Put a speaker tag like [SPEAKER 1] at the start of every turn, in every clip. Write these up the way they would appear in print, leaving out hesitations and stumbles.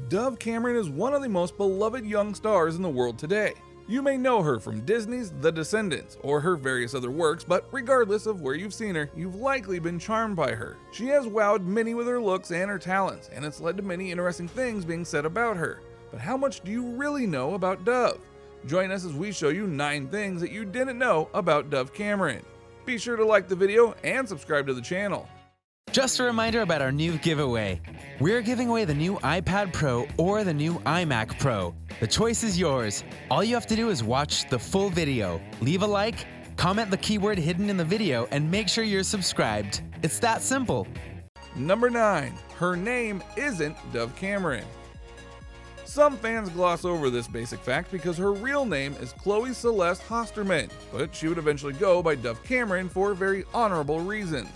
[SPEAKER 1] Dove Cameron is one of the most beloved young stars in the world today. You may know her from Disney's The Descendants or her various other works, but regardless of where you've seen her, you've likely been charmed by her. She has wowed many with her looks and her talents, and it's led to many interesting things being said about her. But how much do you really know about Dove? Join us as we show you 9 things that you didn't know about Dove Cameron. Be sure to like the video and subscribe to the channel.
[SPEAKER 2] Just a reminder about our new giveaway. We're giving away the new iPad Pro or the new iMac Pro. The choice is yours. All you have to do is watch the full video, leave a like, comment the keyword hidden in the video, and make sure you're subscribed. It's that simple.
[SPEAKER 1] Number 9. Her name isn't Dove Cameron. Some fans gloss over this basic fact because her real name is Chloe Celeste Hosterman, but she would eventually go by Dove Cameron for very honorable reasons.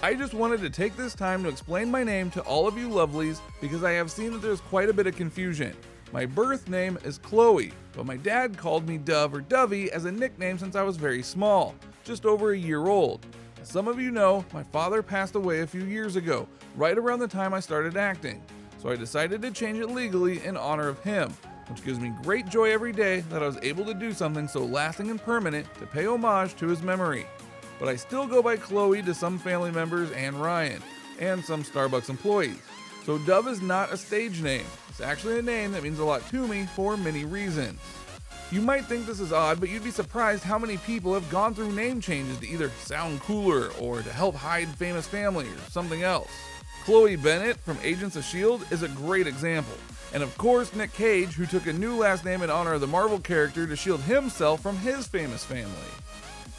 [SPEAKER 1] I just wanted to take this time to explain my name to all of you lovelies because I have seen that there's quite a bit of confusion. My birth name is Chloe, but my dad called me Dove or Dovey as a nickname since I was very small, just over a year old. As some of you know, my father passed away a few years ago, right around the time I started acting, so I decided to change it legally in honor of him, which gives me great joy every day that I was able to do something so lasting and permanent to pay homage to his memory. But I still go by Chloe to some family members and Ryan, and some Starbucks employees. So Dove is not a stage name. It's actually a name that means a lot to me for many reasons. You might think this is odd, but you'd be surprised how many people have gone through name changes to either sound cooler or to help hide famous family or something else. Chloe Bennett from Agents of S.H.I.E.L.D. is a great example. And of course Nick Cage, who took a new last name in honor of the Marvel character to shield himself from his famous family.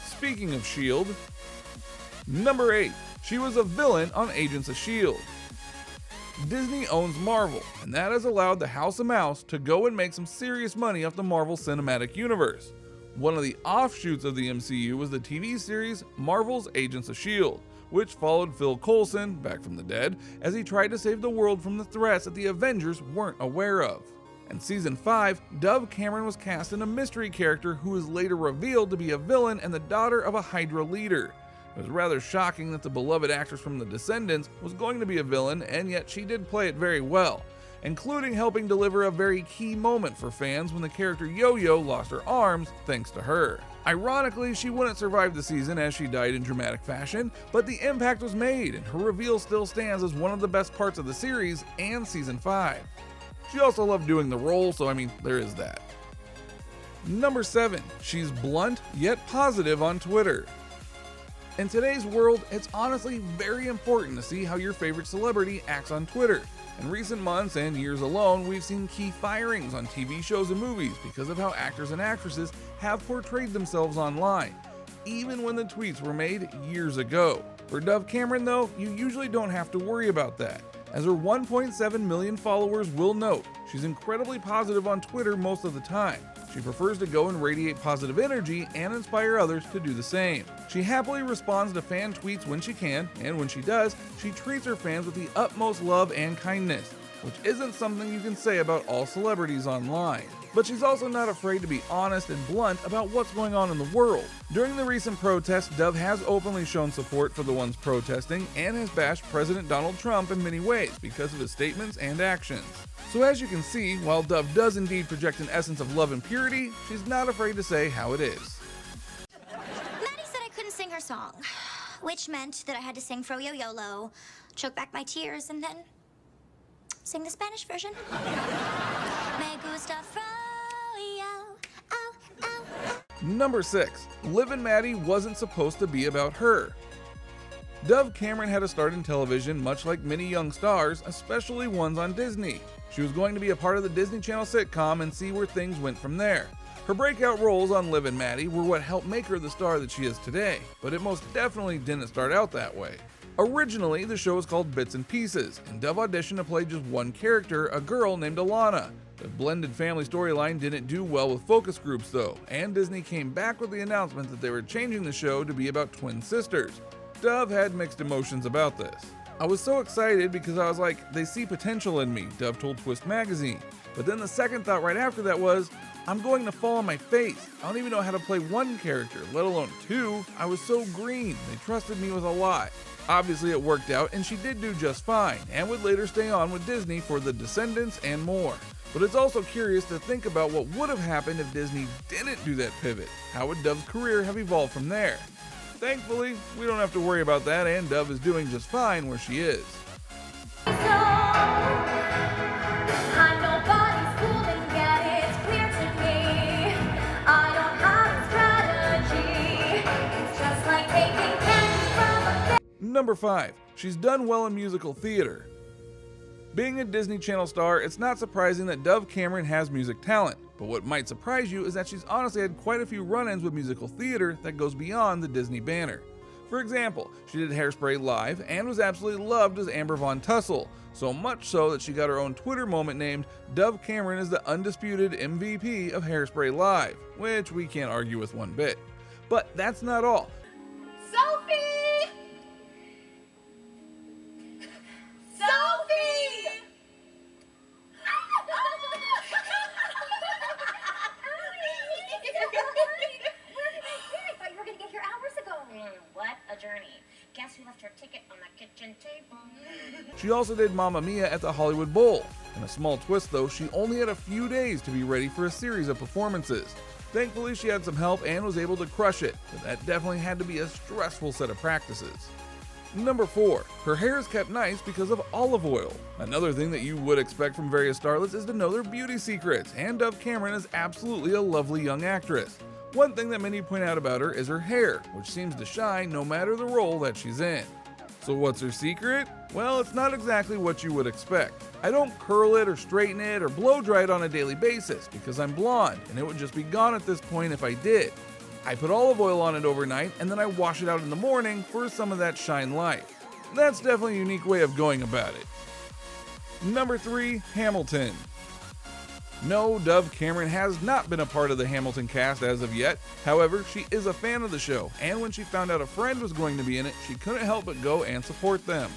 [SPEAKER 1] Speaking of S.H.I.E.L.D., number 8. She was a villain on Agents of S.H.I.E.L.D. Disney owns Marvel, and that has allowed the House of Mouse to go and make some serious money off the Marvel Cinematic Universe. One of the offshoots of the MCU was the TV series Marvel's Agents of S.H.I.E.L.D., which followed Phil Coulson, back from the dead, as he tried to save the world from the threats that the Avengers weren't aware of. In Season 5, Dove Cameron was cast in a mystery character who was later revealed to be a villain and the daughter of a Hydra leader. It was rather shocking that the beloved actress from The Descendants was going to be a villain, and yet she did play it very well, including helping deliver a very key moment for fans when the character Yo-Yo lost her arms thanks to her. Ironically, she wouldn't survive the season as she died in dramatic fashion, but the impact was made and her reveal still stands as one of the best parts of the series and Season 5. She also loved doing the role, so there is that. Number 7. She's blunt yet positive on Twitter. In today's world, it's honestly very important to see how your favorite celebrity acts on Twitter. In recent months and years alone, we've seen key firings on TV shows and movies because of how actors and actresses have portrayed themselves online, even when the tweets were made years ago. For Dove Cameron though, you usually don't have to worry about that. As her 1.7 million followers will note, she's incredibly positive on Twitter most of the time. She prefers to go and radiate positive energy and inspire others to do the same. She happily responds to fan tweets when she can, and when she does, she treats her fans with the utmost love and kindness, which isn't something you can say about all celebrities online. But she's also not afraid to be honest and blunt about what's going on in the world. During the recent protests, Dove has openly shown support for the ones protesting and has bashed President Donald Trump in many ways because of his statements and actions. So as you can see, while Dove does indeed project an essence of love and purity, she's not afraid to say how it is.
[SPEAKER 3] Maddie said I couldn't sing her song, which meant that I had to sing Fro Yo Yolo, choke back my tears, and then sing the Spanish version. Me gusta Fro Yo, oh, oh, oh.
[SPEAKER 1] Number 6. Liv and Maddie wasn't supposed to be about her. Dove Cameron had a start in television much like many young stars, especially ones on Disney. She was going to be a part of the Disney Channel sitcom and see where things went from there. Her breakout roles on Liv and Maddie were what helped make her the star that she is today, but it most definitely didn't start out that way. Originally, the show was called Bits and Pieces, and Dove auditioned to play just one character, a girl named Alana. The blended family storyline didn't do well with focus groups though, and Disney came back with the announcement that they were changing the show to be about twin sisters. Dove had mixed emotions about this. I was so excited because I was like, they see potential in me, Dove told Twist magazine. But then the second thought right after that was, I'm going to fall on my face. I don't even know how to play one character, let alone two. I was so green. They trusted me with a lot. Obviously it worked out and she did do just fine, and would later stay on with Disney for the Descendants and more. But it's also curious to think about what would have happened if Disney didn't do that pivot. How would Dove's career have evolved from there? Thankfully, we don't have to worry about that, and Dove is doing just fine where she is. Number 5. She's done well in musical theater. Being a Disney Channel star, it's not surprising that Dove Cameron has music talent, but what might surprise you is that she's honestly had quite a few run-ins with musical theater that goes beyond the Disney banner. For example, she did Hairspray live and was absolutely loved as Amber Von Tussle, so much so that she got her own Twitter moment named Dove Cameron is the undisputed MVP of Hairspray live, which we can't argue with one bit. But that's not all.
[SPEAKER 4] Sophie!
[SPEAKER 5] What a journey. Guess who left her ticket on the kitchen table?
[SPEAKER 1] She also did Mamma Mia at the Hollywood Bowl. In a small twist though, she only had a few days to be ready for a series of performances. Thankfully she had some help and was able to crush it, but that definitely had to be a stressful set of practices. Number 4. Her hair is kept nice because of olive oil. Another thing that you would expect from various starlets is to know their beauty secrets, and Dove Cameron is absolutely a lovely young actress. One thing that many point out about her is her hair, which seems to shine no matter the role that she's in. So what's her secret? Well, it's not exactly what you would expect. I don't curl it or straighten it or blow dry it on a daily basis because I'm blonde and it would just be gone at this point if I did. I put olive oil on it overnight and then I wash it out in the morning for some of that shine life. That's definitely a unique way of going about it. Number 3. Hamilton. No, Dove Cameron has not been a part of the Hamilton cast as of yet. However, she is a fan of the show, and when she found out a friend was going to be in it, she couldn't help but go and support them.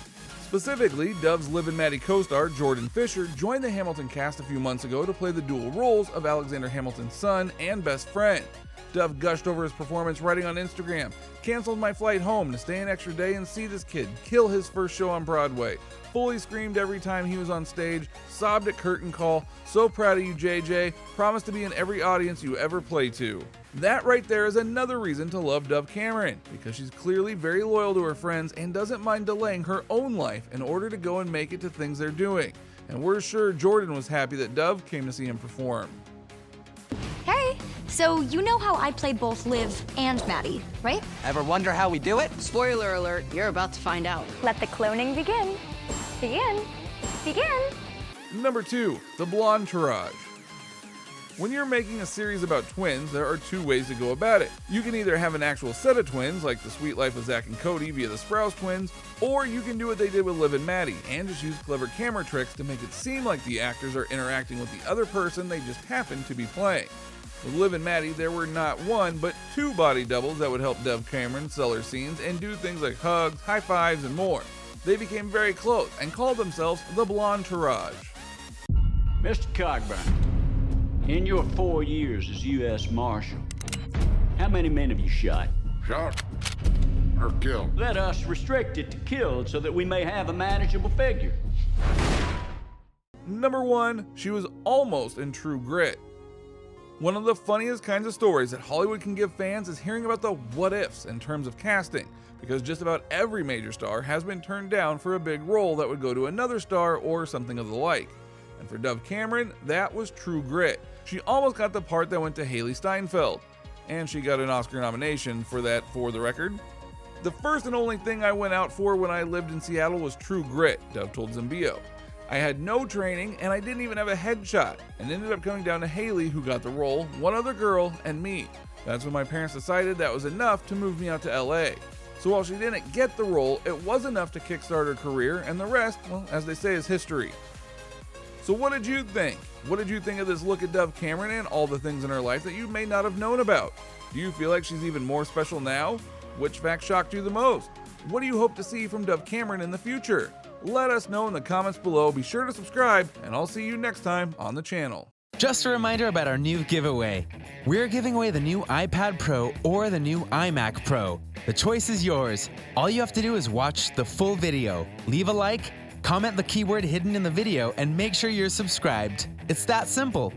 [SPEAKER 1] Specifically, Dove's Liv and Maddie co-star Jordan Fisher joined the Hamilton cast a few months ago to play the dual roles of Alexander Hamilton's son and best friend. Dove gushed over his performance, writing on Instagram, "Canceled my flight home to stay an extra day and see this kid kill his first show on Broadway. Fully screamed every time he was on stage, sobbed at curtain call, so proud of you JJ, promised to be in every audience you ever play to." That right there is another reason to love Dove Cameron, because she's clearly very loyal to her friends and doesn't mind delaying her own life in order to go and make it to things they're doing. And we're sure Jordan was happy that Dove came to see him perform.
[SPEAKER 6] Hey, so you know how I play both Liv and Maddie, right?
[SPEAKER 7] Ever wonder how we do it?
[SPEAKER 8] Spoiler alert, you're about to find out.
[SPEAKER 6] Let the cloning begin. Begin. Begin.
[SPEAKER 1] Number 2. The Blonderage. When you're making a series about twins, there are 2 ways to go about it. You can either have an actual set of twins, like The Sweet Life of Zach and Cody via the Sprouse twins, or you can do what they did with Liv and Maddie, and just use clever camera tricks to make it seem like the actors are interacting with the other person they just happen to be playing. With Liv and Maddie, there were not 1, but 2 body doubles that would help Dove Cameron sell her scenes and do things like hugs, high fives, and more. They became very close and called themselves the Blonderage.
[SPEAKER 9] Mr. Cogburn, in your 4 years as U.S. Marshal, how many men have you shot?
[SPEAKER 10] Shot or killed?
[SPEAKER 9] Let us restrict it to killed so that we may have a manageable figure.
[SPEAKER 1] Number 1, she was almost in True Grit. One of the funniest kinds of stories that Hollywood can give fans is hearing about the what-ifs in terms of casting, because just about every major star has been turned down for a big role that would go to another star or something of the like. And for Dove Cameron, that was True Grit. She almost got the part that went to Haley Steinfeld, and she got an Oscar nomination for that, for the record. "The first and only thing I went out for when I lived in Seattle was True Grit," Dove told Zimbio. "I had no training and I didn't even have a headshot, and ended up coming down to Haley, who got the role, one other girl, and me. That's when my parents decided that was enough to move me out to LA. So while she didn't get the role, it was enough to kickstart her career, and the rest, well, as they say, is history." So what did you think? What did you think of this look at Dove Cameron and all the things in her life that you may not have known about? Do you feel like she's even more special now? Which fact shocked you the most? What do you hope to see from Dove Cameron in the future? Let us know in the comments below. Be sure to subscribe, and I'll see you next time on the channel.
[SPEAKER 2] Just a reminder about our new giveaway. We're giving away the new iPad Pro or the new iMac Pro. The choice is yours. All you have to do is watch the full video, leave a like, comment the keyword hidden in the video, and make sure you're subscribed. It's that simple.